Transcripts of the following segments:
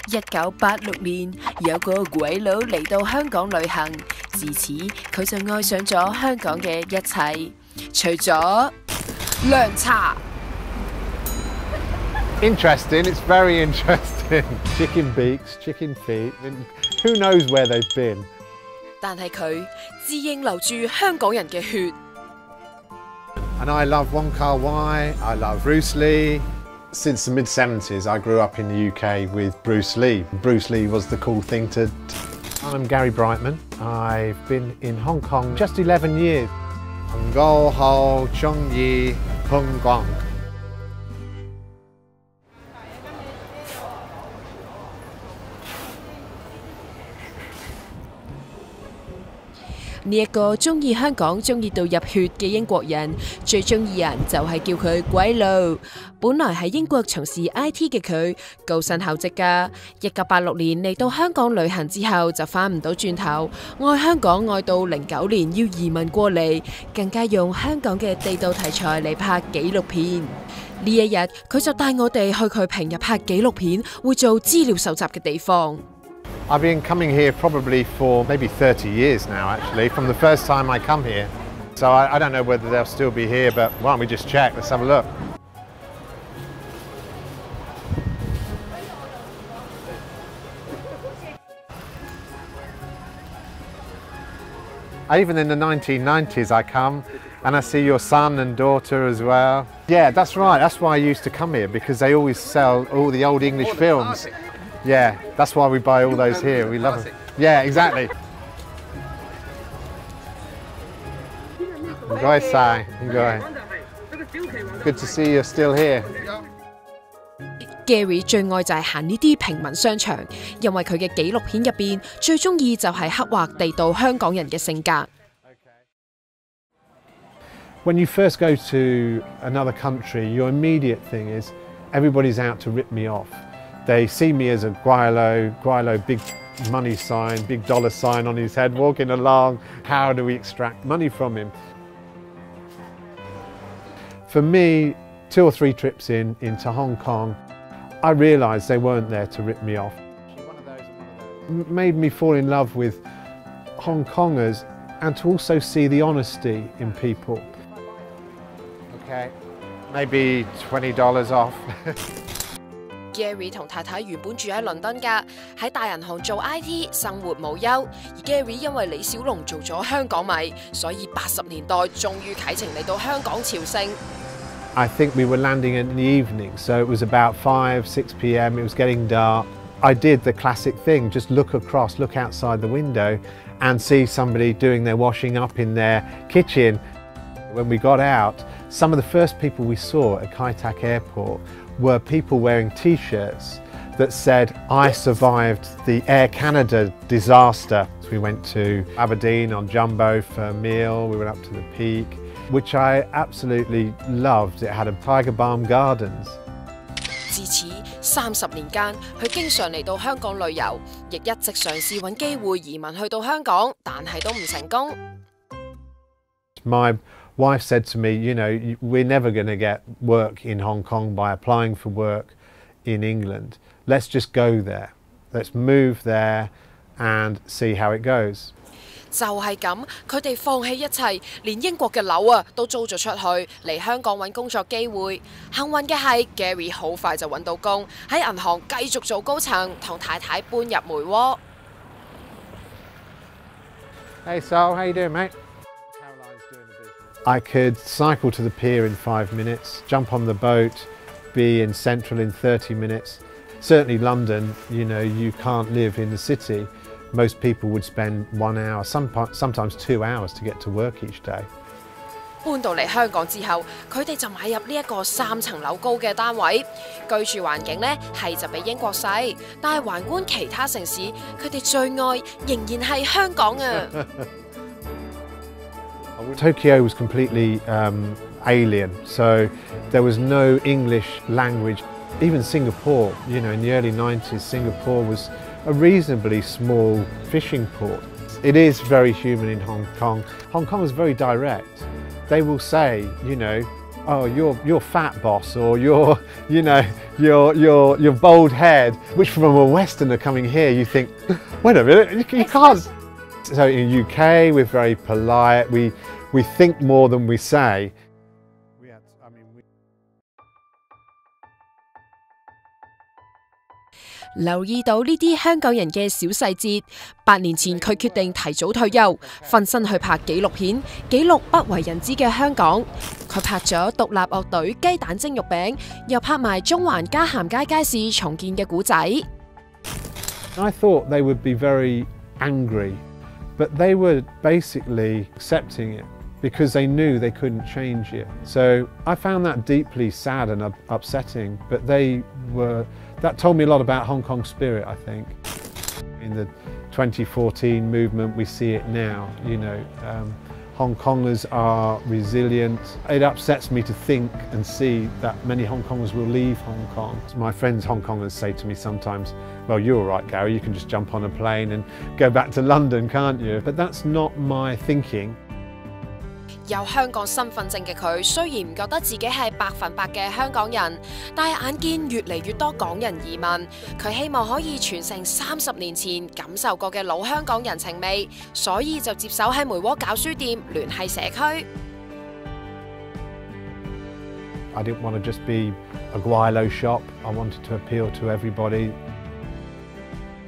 1986年，有個鬼佬嚟到香港旅行，自此佢就愛上咗香港嘅一切，除咗涼茶。Interesting, it's very interesting. Chicken beaks, chicken feet, and who knows where they've been. 但係佢自認流住香港人嘅血。And I love Wong Kar-wai, I love Bruce Lee. Since the mid-70s, I grew up in the UK with Bruce Lee. Bruce Lee was the cool thing to... I'm Gary Brightman. I've been in Hong Kong just 11 years. Ngo Ho Chung Yi Hung Guang. 呢一個中意香港、中意到入血嘅英國人，最中意人就係叫佢鬼佬。本來喺英國從事 IT 嘅佢，高薪厚職㗎。1986年嚟到香港旅行之後，就返唔到轉頭，愛香港愛到09年要移民過嚟，更加用香港嘅地道題材嚟拍紀錄片。呢一日，佢就帶我哋去佢平日拍紀錄片會做資料搜集嘅地方。I've been coming here probably for maybe 30 years now, actually, from the first time I come here. So I don't know whether they'll still be here, but why don't we just check? Let's have a look. Even in the 1990s I come and I see your son and daughter as well. Yeah, that's right. That's why I used to come here, because they always sell all the old English films. Yeah, that's why we buy all those here. We love them. Yeah, exactly. Enjoy, Sai. Enjoy. Good to see you're still here. Gary 最愛就係行呢啲平民商場，因為佢嘅紀錄片入邊最中意就係刻畫地道香港人嘅性格。When you first go to another country, your immediate thing is everybody's out to rip me off. They see me as a Guaylo, big money sign, big dollar sign on his head, walking along. How do we extract money from him? For me, 2 or 3 trips into Hong Kong, I realised they weren't there to rip me off. Made me fall in love with Hong Kongers and to also see the honesty in people. Okay, maybe $20 off. Gary 同太太原本住喺倫敦㗎，喺大銀行做 IT， 生活無憂。而 Gary 因為李小龍做咗香港迷，所以80年代終於啟程嚟到香港朝聖。I think we were landing in the evening, so it was about 5, 6 p.m. It was getting dark. I did the classic thing, just look across, look outside the window and see somebody doing their washing up in their kitchen. When we got out, some of the first people we saw at Kai Tak Airport were people wearing t-shirts that said, I survived the Air Canada disaster. So we went to Aberdeen on Jumbo for a meal, we went up to the Peak, which I absolutely loved. It had a Tiger Balm Gardens. 自此30年間，佢經常嚟到香港旅遊，亦一直嘗試揾機會移民去到香港，但係都唔成功。My wife said to me, you know, we're never going to get work in Hong Kong by applying for work in England. Let's just go there. Let's move there and see how it goes. 就係咁，佢哋放棄一切，連英國嘅樓都租咗出去，嚟香港揾工作機會。幸運嘅係 ，Gary 好快就揾到工，喺銀行繼續做高層，同太太搬入梅窩。Hey Sol, how you doing, mate? I could cycle to the pier in 5 minutes, jump on the boat, be in Central in 30 minutes. Certainly London, you know, you can't live in the city. Most people would spend 1 hour, sometimes 2 hours to get to work each day. 搬到嚟香港之後，佢哋就買入呢一個3層樓高嘅單位，居住環境呢係就比英國細，但係環觀其他城市，佢哋最愛仍然係香港啊！Tokyo was completely alien, so there was no English language. Even Singapore, you know, in the early 90s, Singapore was a reasonably small fishing port. It is very human in Hong Kong. Hong Kong is very direct. They will say, you know, oh, you're fat, boss, or you're bald head, which from a Westerner coming here, you think, wait a minute, you can't. So in the UK, we're very polite. We think more than we say. We 留意到呢啲香港人嘅小細節，8年前佢決定提早退休，瞓身去拍紀錄片，記錄不為人知嘅香港。佢拍咗獨立樂隊雞蛋蒸肉餅，又拍埋中環嘉咸街街市重建嘅故仔。I thought they would be very angry, but they were basically accepting it because they knew they couldn't change it. So I found that deeply sad and upsetting, but that told me a lot about Hong Kong spirit, I think. In the 2014 movement, we see it now, Hong Kongers are resilient. It upsets me to think and see that many Hong Kongers will leave Hong Kong. My friends Hong Kongers say to me sometimes, well, you're all right, Gary, you can just jump on a plane and go back to London, can't you? But that's not my thinking. 有香港身份證嘅佢，雖然唔覺得自己係100%嘅香港人，但係眼見越嚟越多港人移民，佢希望可以傳承30年前感受過嘅老香港人情味，所以就接手喺梅窩搞書店，聯繫社區。I didn't want to just be a guilo shop. I wanted to appeal to everybody.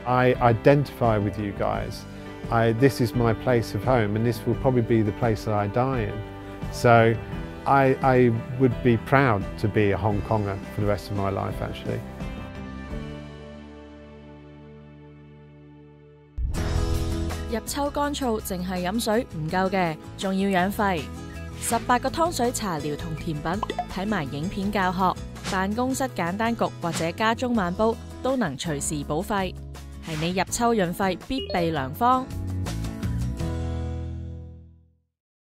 I identify with you guys. This is my place of home, and this will probably be the place that I die in. So I would be proud to be a Hong Konger for the rest of my life, actually. 入秋乾燥，淨係飲水唔夠嘅，仲要養肺。18個湯水茶療同甜品，睇埋影片教學，辦公室簡單焗或者家中慢煲都能隨時補肺。係你入秋潤肺必備良方。